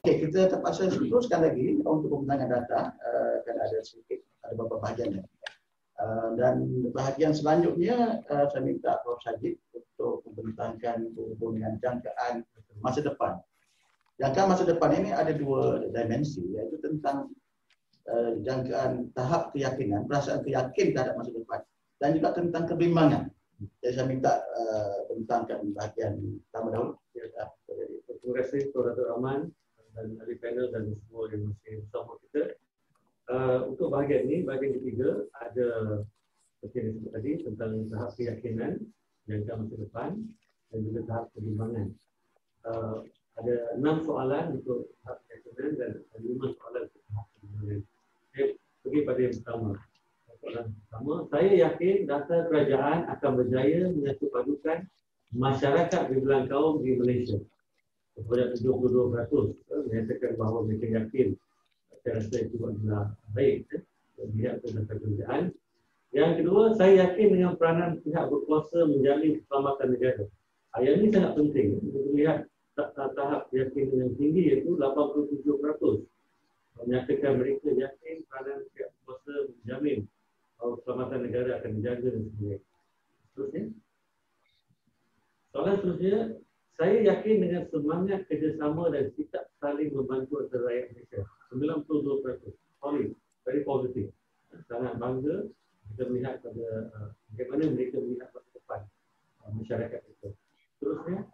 Kita terpaksa teruskan lagi untuk pembentangan data karena ada sedikit, ada beberapa bahagian dan bahagian selanjutnya saya minta Prof. Sajid untuk membentangkan hubungan jangkaan masa depan. Jangkaan masa depan ini ada dua dimensi, yaitu tentang jangkaan tahap keyakinan, perasaan keyakin terhadap masa depan, dan juga tentang kebimbangan. Jadi saya minta bentangkan bahagian pertama dahulu. Terima kasih Prof. Rahman dan ahli panel dan semua yang masih bersama kita. Untuk bahagian ini, bahagian ketiga, ada seperti yang disebut tadi tentang tahap keyakinan, jangka masa depan dan juga tahap kebimbangan. Ada 6 soalan untuk tahap keyakinan dan 5 soalan untuk tahap kebimbangan. Saya pergi pada yang pertama. Soalan pertama, saya yakin data kerajaan akan berjaya menyatupadukan masyarakat bimbang kaum di Malaysia. Kepada 72% menyatakan bahawa mereka yakin. Saya rasa itu adalah baik melihat tentang kerajaan. Yang kedua, saya yakin dengan peranan pihak berkuasa menjalin keselamatan negara. Yang ini sangat penting. Kita lihat tahap keyakinan yang tinggi iaitu 87%. Menyatakan mereka yakin peranan pihak berkuasa menjamin bahawa keselamatan negara akan dijaga dan sebagainya. Terusnya. Soalan seterusnya, saya yakin dengan semangat kerjasama dan sikap saling membantu antara rakyat Malaysia. 92%. Solid. Very positive. Sangat bangga kita melihat pada bagaimana mereka melihat masa depan masyarakat itu. Terusnya,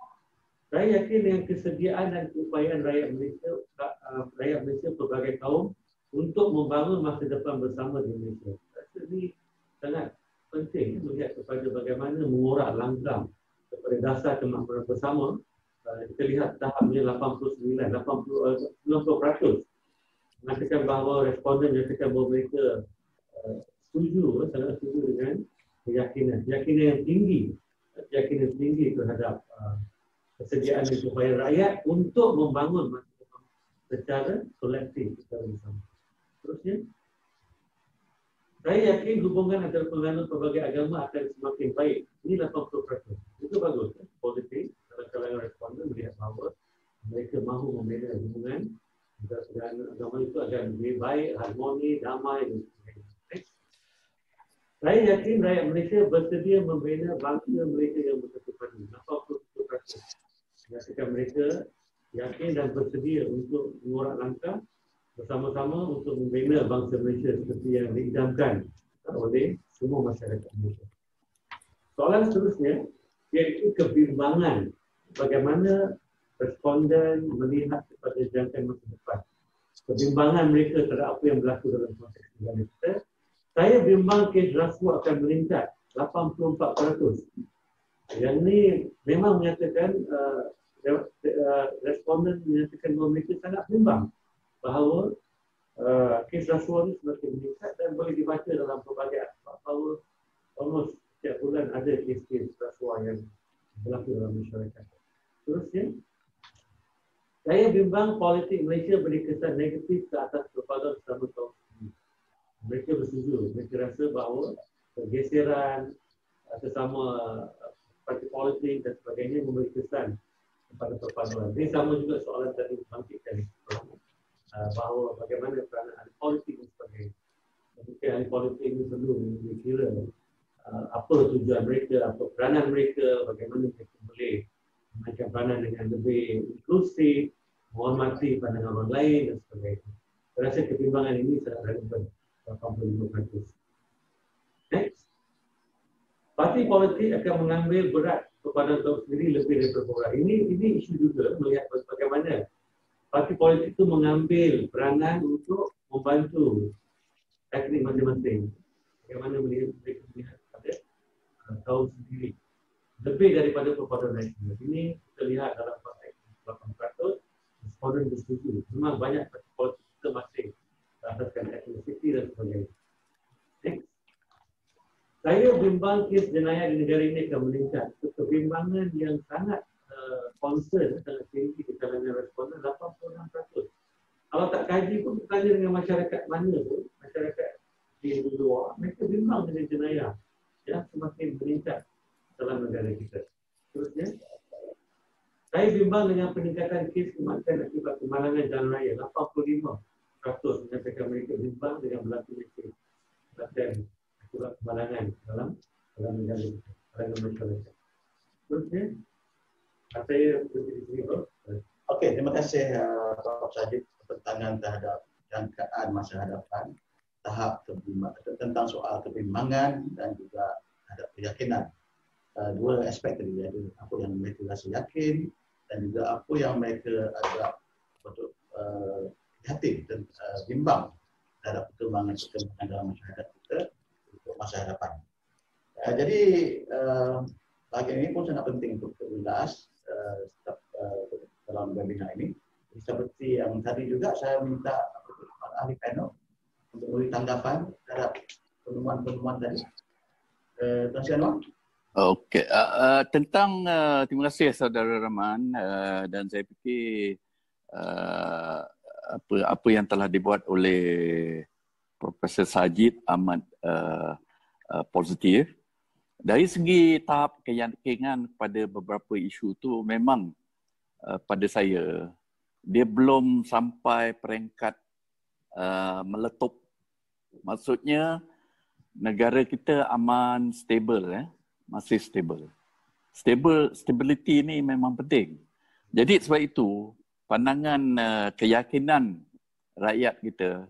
saya yakin dengan kesediaan dan keupayaan rakyat Malaysia pelbagai kaum untuk membangun masa depan bersama di Malaysia. Ini sangat penting melihat kepada bagaimana mengorak langkah kepada dasar kemakmuran bersama. Kita lihat tahapnya 90% mengatakan bahawa responden menyatakan bahawa mereka sangat setuju dengan keyakinan yang tinggi terhadap kesediaan dan keupayaan rakyat untuk membangun masa depan secara kolektif, secara bersama. Terusnya, saya yakin hubungan antara penganut pelbagai agama akan semakin baik. Ini 80%. Itu bagus, positif. Dalam kalangan responden melihat bahawa mereka mahu membina hubungan antara agama itu agar lebih baik, harmoni, damai dan sebagainya. Saya yakin rakyat Malaysia bersedia membina bangsa mereka yang bersatu padu. 80%. Menyatakan mereka yakin dan bersedia untuk mengorak langkah bersama-sama untuk membina bangsa Malaysia seperti yang diidamkan oleh semua masyarakat Malaysia. Soalan seterusnya, iaitu kebimbangan. Bagaimana responden melihat kepada jangkaan masa depan. Kebimbangan mereka terhadap apa yang berlaku dalam konteks negara kita. Saya bimbang kes rasuah akan meningkat 84%. Yang ini memang menyatakan responden menyatakan bahawa mereka sangat bimbang bahawa kes rasuah ini semakin meningkat dan boleh dibaca dalam pelbagai aspek bahawa almost setiap bulan ada kes rasuah yang berlaku dalam masyarakat. Terusnya, saya bimbang politik Malaysia beri kesan negatif ke atas pelbagai selama tahun ini. Mereka bersetuju, mereka rasa bahawa pergeseran sesama parti politik dan sebagainya memberi kesan kepada perpaduan. Ini sama juga soalan tadi bangkitkan bahawa bagaimana peranan ahli politik dan sebagainya. Mungkin ahli politik ini perlu dikira apa tujuan mereka, apa peranan mereka, bagaimana mereka boleh memainkan peranan dengan lebih inklusif, menghormati pandangan orang lain dan sebagainya. Saya rasa ketimbangan ini sangat relevan 85%. Next. Parti politik akan mengambil berat kepada untuk sendiri lebih dari perbuatan. Ini isu juga melihat bagaimana parti politik itu mengambil peranan untuk membantu teknik masing-masing. bagaimana mereka melihat pada kaum sendiri. Lebih daripada proposal nasional. Ini kita lihat dalam konteks 8%, responden bersetuju. Memang banyak politik kita masih berdasarkan etnisiti dan sebagainya. Next. Saya bimbang kes jenayah di negara ini akan meningkat. Kebimbangan yang sangat concern, sangat tinggi di kalangan responden 86%. Kalau tak kaji pun bertanya dengan masyarakat mana pun, masyarakat di luar, mereka bimbang dengan jenayah yang semakin meningkat dalam negara kita. Terusnya, saya bimbang dengan peningkatan kes kematian akibat kemalangan jalan raya. 85% menyatakan mereka bimbang dengan berlakunya kes kematian akibat kemalangan dalam negara kita, dalam masyarakat. Terusnya, saya berhenti di sini, Bro. Okey, terima kasih Prof. Sajid pertentangan terhadap jangkaan masa hadapan, tahap tentang soal kebimbangan dan juga terhadap keyakinan. Dua aspek tadi, ada apa yang mereka rasa yakin dan juga apa yang mereka agak betul prihatin dan bimbang terhadap perkembangan dalam masyarakat kita untuk masa hadapan. Jadi bahagian ini pun sangat penting untuk kita ulas dalam webinar ini. Seperti yang tadi juga saya minta ahli panel untuk memberi tanggapan terhadap penemuan-penemuan tadi. Tuan Sianwar? Okey, tentang terima kasih Saudara Rahman, dan saya fikir apa yang telah dibuat oleh Profesor Sajid amat positif. Dari segi tahap keyakinan pada beberapa isu tu memang pada saya dia belum sampai peringkat meletup. Maksudnya negara kita aman, stable, masih stable. Stability ini memang penting. Jadi sebab itu pandangan keyakinan rakyat kita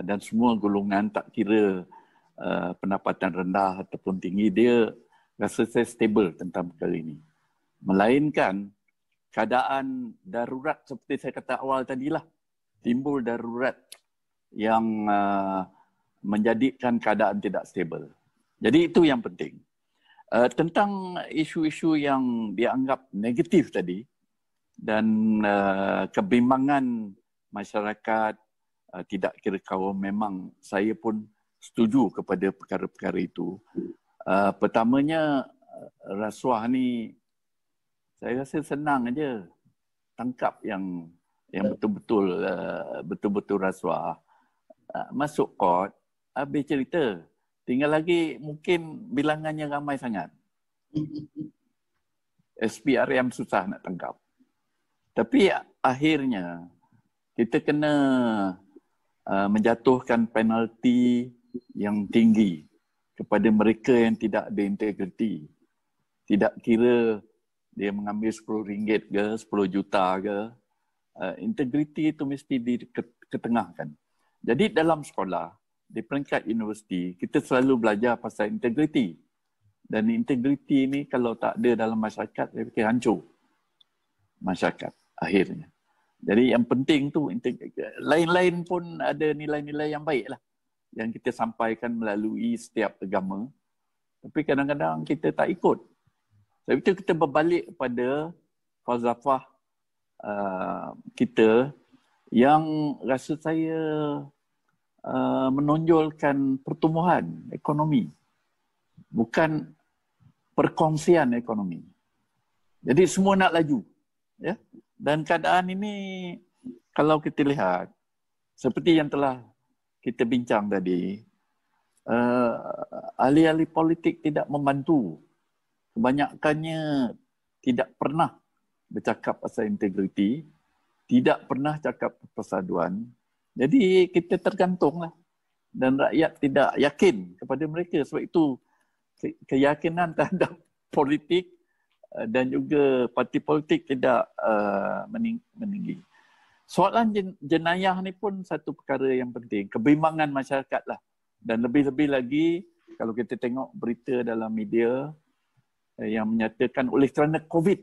dan semua golongan, tak kira pendapatan rendah ataupun tinggi, dia rasa saya stable tentang perkara ini. Melainkan keadaan darurat seperti saya kata awal tadilah, timbul darurat yang menjadikan keadaan tidak stable. Jadi itu yang penting. Tentang isu-isu yang dianggap negatif tadi dan kebimbangan masyarakat tidak kira kaum, memang saya pun setuju kepada perkara-perkara itu. Pertamanya rasuah ni saya rasa senang aja tangkap yang betul-betul rasuah. Masuk court, habis cerita. Tinggal lagi mungkin bilangannya ramai sangat. SPRM susah nak tangkap. Tapi akhirnya kita kena menjatuhkan penalti yang tinggi kepada mereka yang tidak ada integriti. Tidak kira dia mengambil RM10 ke, 10 juta ke. Integriti itu mesti diketengahkan. Jadi dalam sekolah, di peringkat universiti, kita selalu belajar pasal integriti. Dan integriti ini kalau tak ada dalam masyarakat, saya fikir hancur masyarakat akhirnya. Jadi yang penting tu, lain-lain pun ada nilai-nilai yang baik lah yang kita sampaikan melalui setiap agama. Tapi kadang-kadang kita tak ikut. Sebab itu kita berbalik pada falsafah kita yang rasa saya menonjolkan pertumbuhan ekonomi, bukan perkongsian ekonomi. Jadi semua nak laju, ya. Dan keadaan ini kalau kita lihat seperti yang telah kita bincang tadi, ahli-ahli politik tidak membantu. Kebanyakannya tidak pernah bercakap pasal integriti, tidak pernah cakap persatuan. Jadi kita tergantunglah dan rakyat tidak yakin kepada mereka. Sebab itu keyakinan terhadap politik dan juga parti politik tidak meninggi. Soalan jenayah ni pun satu perkara yang penting. Kebimbangan masyarakat lah. Dan lebih-lebih lagi kalau kita tengok berita dalam media yang menyatakan oleh kerana COVID,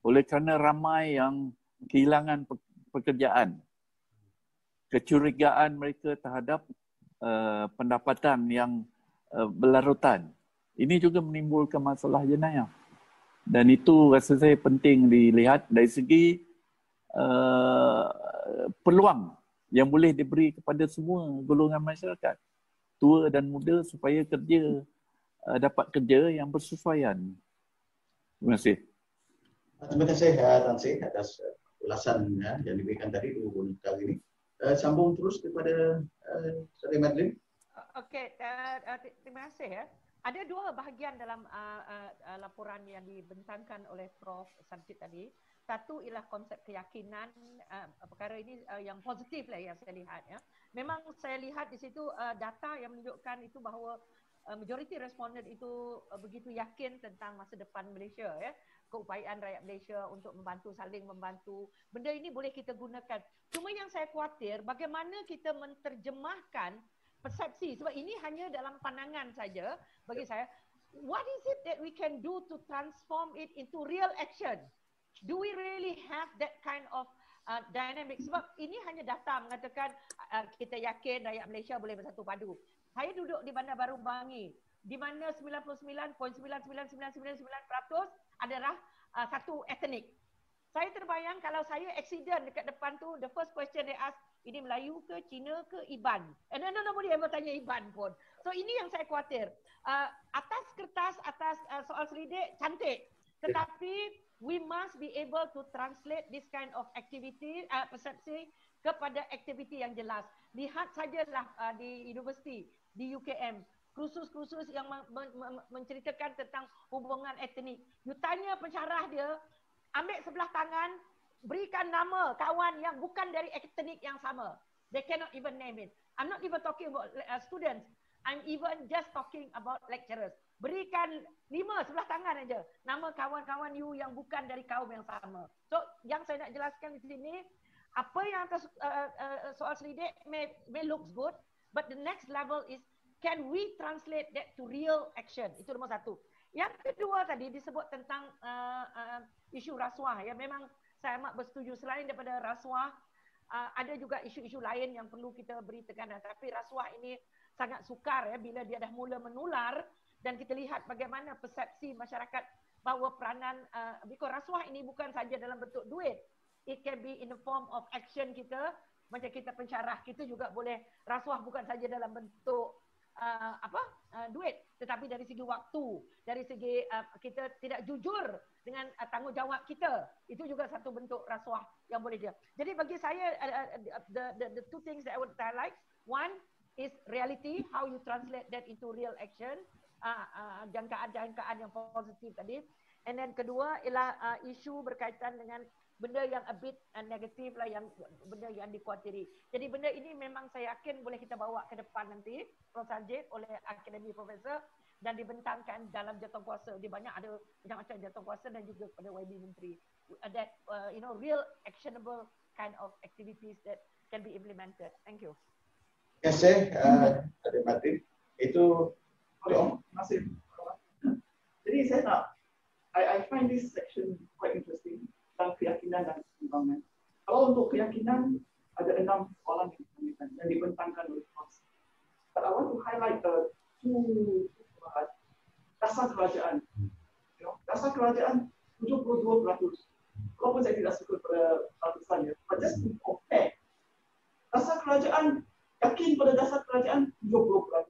oleh kerana ramai yang kehilangan pekerjaan, kecurigaan mereka terhadap pendapatan yang berlarutan. Ini juga menimbulkan masalah jenayah. Dan itu rasa saya penting dilihat dari segi peluang yang boleh diberi kepada semua golongan masyarakat, tua dan muda, supaya kerja dapat kerja yang bersesuaian. Terima kasih. Terima kasih Tan Sri atas ulasan yang diberikan tadi kali ini. Sambung terus kepada Saudari Madeline. Okey, terima kasih ya. Ada dua bahagian dalam laporan yang dibentangkan oleh Prof. Sajid tadi. Satu ialah konsep keyakinan, perkara ini yang positif lah yang saya lihat ya. Memang saya lihat di situ data yang menunjukkan itu bahawa majoriti responden itu begitu yakin tentang masa depan Malaysia ya. Keupayaan rakyat Malaysia untuk membantu, saling membantu. Benda ini boleh kita gunakan. Cuma yang saya khawatir bagaimana kita menterjemahkan persepsi, sebab ini hanya dalam pandangan saja bagi saya. What is it that we can do to transform it into real action? Do we really have that kind of dynamic? Sebab ini hanya data mengatakan kita yakin rakyat Malaysia boleh bersatu padu. Saya duduk di Bandar Baru Bangi, di mana 99.99999% adalah satu etnik. Saya terbayang kalau saya accident dekat depan tu, the first question they ask, ini Melayu ke, Cina ke, Iban? And then nobody ever tanya Iban pun. So ini yang saya khawatir. Atas kertas, atas soal selidik, cantik. Tetapi we must be able to translate this kind of activity, persepsi kepada aktiviti yang jelas. Lihat sajalah di universiti, di UKM, kursus-kursus yang menceritakan tentang hubungan etnik. You tanya pensyarah dia, ambil sebelah tangan, berikan nama kawan yang bukan dari etnik yang sama. They cannot even name it. I'm not even talking about students. I'm even just talking about lecturers. Berikan 5 sebelah tangan aja nama kawan-kawan you yang bukan dari kaum yang sama. So, yang saya nak jelaskan di sini, apa yang atas soal selidik may looks good, but the next level is, can we translate that to real action? Itu nombor satu. Yang kedua tadi disebut tentang isu rasuah. Ya, memang saya amat bersetuju. Selain daripada rasuah, ada juga isu-isu lain yang perlu kita beri tekanan. Tapi rasuah ini sangat sukar ya bila dia dah mula menular, dan kita lihat bagaimana persepsi masyarakat bahawa peranan because rasuah ini bukan saja dalam bentuk duit. It can be in the form of action kita. Macam kita pensyarah, kita juga boleh rasuah bukan saja dalam bentuk duit, tetapi dari segi waktu, dari segi kita tidak jujur dengan tanggungjawab kita, itu juga satu bentuk rasuah yang boleh dia. Jadi bagi saya the two things that I would highlight, one is reality, how you translate that into real action, jangkaan-jangkaan yang positif tadi, and then kedua ialah isu berkaitan dengan benda yang a bit negatif lah, yang benda yang dikhawatiri. Jadi benda ini memang saya yakin boleh kita bawa ke depan nanti, Prof. Sajid, oleh Akademi Profesor, dan dibentangkan dalam jawatankuasa. Dia banyak ada macam-macam jawatankuasa dan juga pada YB Menteri. That real actionable kind of activities that can be implemented. Thank you. Terima kasih, Adik Martin. Itu terima kasih. Jadi saya nak, I find this section quite interesting tentang keyakinan dan keseimbangan. Kalau untuk keyakinan, ada 6 soalan yang dibentangkan oleh Prof. But I want to highlight two dasar kerajaan. Dasar kerajaan 72%. Walaupun saya tidak suka pada ratusannya, but just to compare, dasar kerajaan, yakin pada dasar kerajaan 70%.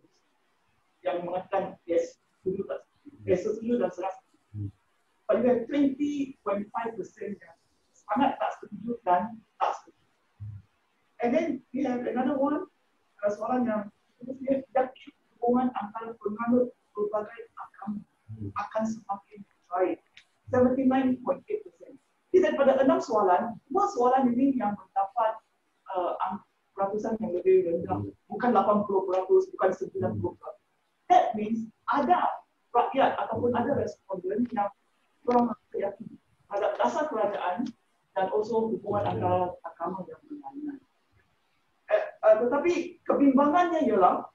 Yang mengatakan yes, setuju dan serasa. But you have 20.5% yang sangat tak setuju dan tak setuju. And then we have another one, soalan yang yakin hubungan antara penganut berbagai agama akan semakin baik. 79.8%. Jadi daripada 6 soalan, 2 soalan ini yang mendapat peratusan yang lebih rendah. Bukan 80%, bukan 90%. That means ada rakyat ataupun ada responden yang kurang yakin terhadap dasar kerajaan dan also hubungan antara agama yang berlainan. Tetapi kebimbangannya ialah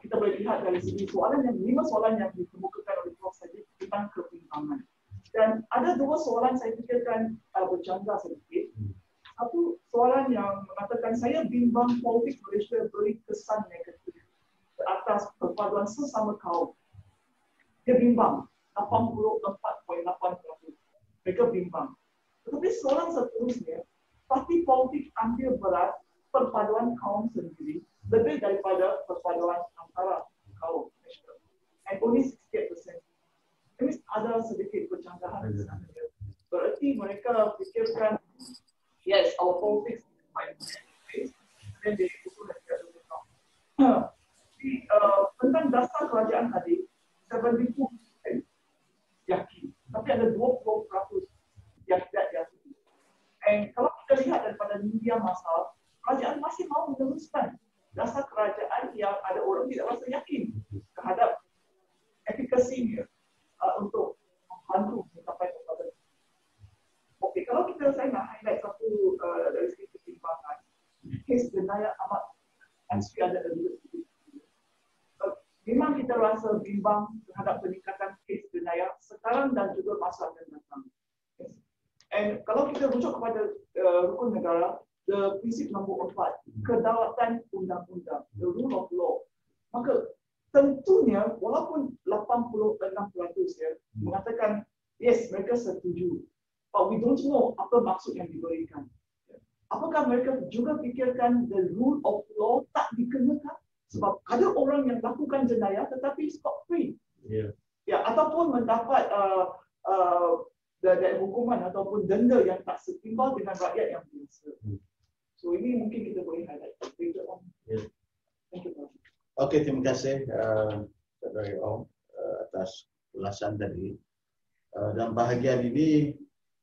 kita boleh lihat dari segi soalan yang 5 soalan yang dikemukakan oleh Prof. Sajid tentang kebimbangan. Dan ada 2 soalan saya fikirkan berjangka sedikit. satu soalan yang mengatakan saya bimbang politik Malaysia beri kesan negatif ke atas perpaduan sesama kaum. Dia bimbang 84.8%. Mereka bimbang. Tetapi soalan seterusnya, parti politik ambil berat perpaduan kaum sendiri lebih daripada perpaduan antara kaum. And only 68%. Ini ada sedikit percanggahan di sana. Berarti mereka fikirkan, yes, our politics is quite based, and then they also have to do it. Tentang dasar kerajaan tadi, 72% yakin, tapi ada 20% yang tidak yakin. And kalau kita lihat daripada media massa, kerajaan masih mau meneruskan dasar kerajaan yang ada orang tidak rasa yakin terhadap efikasinya untuk membantu mencapai kepada. Okey, kalau saya nak highlight satu dari segi pertimbangan, kes jenayah amat mesti ada sedikit. Memang kita rasa bimbang terhadap peningkatan kes jenayah sekarang dan juga masa akan datang. And kalau kita rujuk kepada rukun negara, the prinsip nombor 4, kedaulatan undang-undang, the rule of law. Maka tentunya walaupun 86% ya mengatakan yes mereka setuju, but we don't know apa maksud yang diberikan. Apakah mereka juga fikirkan the rule of law tak dikenakan? Sebab ada orang yang lakukan jenayah tetapi scot free. Ya, ataupun mendapat hukuman ataupun denda yang tak setimpal dengan rakyat yang biasa. So ini mungkin kita boleh highlight later on. Thank you. Okey, terima kasih Saudara Om atas ulasan tadi. Dan bahagian ini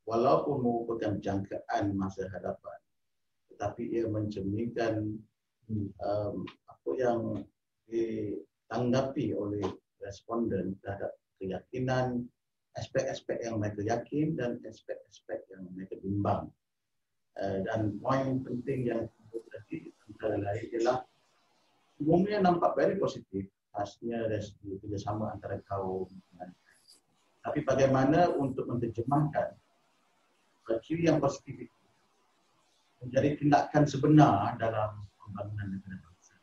walaupun merupakan jangkaan masa hadapan, tetapi ia mencerminkan apa yang ditanggapi oleh responden terhadap keyakinan, aspek-aspek yang mereka yakin dan aspek-aspek yang mereka bimbang. Dan poin penting yang tadi antara lain ialah umumnya nampak very positif khasnya dari segi kerjasama antara kaum. Tapi bagaimana untuk menerjemahkan ciri yang positif itu menjadi tindakan sebenar dalam pembangunan negara bangsa.